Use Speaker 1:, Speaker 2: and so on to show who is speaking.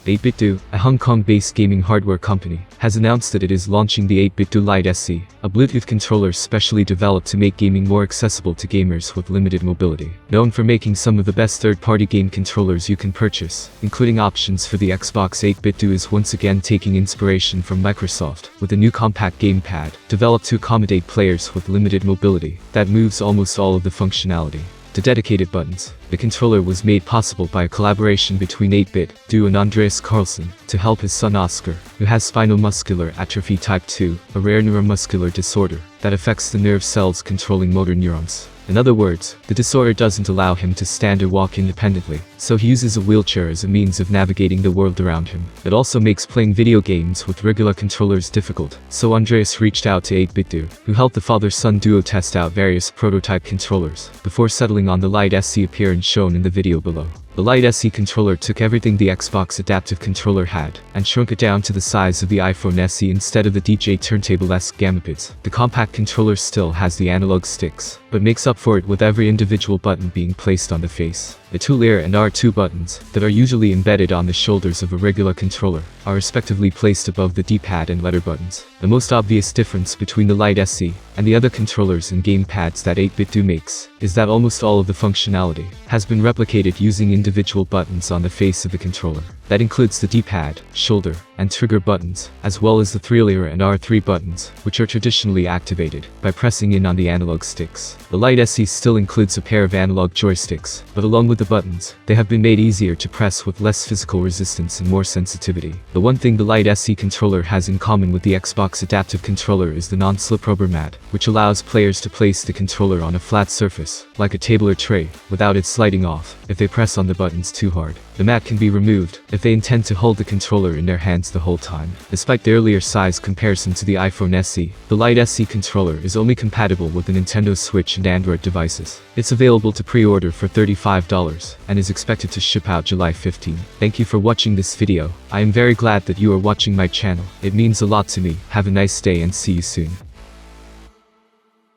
Speaker 1: 8BitDo, a Hong Kong-based gaming hardware company, has announced that it is launching the 8BitDo Lite SE, a Bluetooth controller specially developed to make gaming more accessible to gamers with limited mobility. Known for making some of the best third-party game controllers you can purchase, including options for the Xbox, 8BitDo is once again taking inspiration from Microsoft, with a new compact gamepad, developed to accommodate players with limited mobility, that moves almost all of the functionality. The dedicated buttons. The controller was made possible by a collaboration between 8BitDo and Andreas Carlsen to help his son Oscar, who has spinal muscular atrophy type 2, a rare neuromuscular disorder that affects the nerve cells controlling motor neurons. In other words, the disorder doesn't allow him to stand or walk independently, so he uses a wheelchair as a means of navigating the world around him. It also makes playing video games with regular controllers difficult, so Andreas reached out to 8BitDo, who helped the father-son duo test out various prototype controllers, before settling on the Lite SE appearance shown in the video below. The Lite SE controller took everything the Xbox adaptive controller had, and shrunk it down to the size of the iPhone SE instead of the DJ turntable-esque gamapids. The compact controller still has the analog sticks, but makes up for it with every individual button being placed on the face. The two L and R2 buttons, that are usually embedded on the shoulders of a regular controller, are respectively placed above the D-pad and letter buttons. The most obvious difference between the Lite SE and the other controllers and gamepads that 8BitDo makes is that almost all of the functionality has been replicated using individual buttons on the face of the controller. That includes the D-pad, shoulder, and trigger buttons, as well as the 3L and R3 buttons, which are traditionally activated by pressing in on the analog sticks. The Lite SE still includes a pair of analog joysticks, but along with the buttons, they have been made easier to press with less physical resistance and more sensitivity. The one thing the Lite SE controller has in common with the Xbox adaptive controller is the non-slip rubber mat, which allows players to place the controller on a flat surface, like a table or tray, without it sliding off if they press on the buttons too hard. The mat can be removed if they intend to hold the controller in their hands the whole time. Despite the earlier size comparison to the iPhone SE, the Lite SE controller is only compatible with the Nintendo Switch and Android devices. It's available to pre-order for $35 and is expected to ship out July 15. Thank you for watching this video. I am very glad that you are watching my channel. It means a lot to me. Have a nice day and see you soon.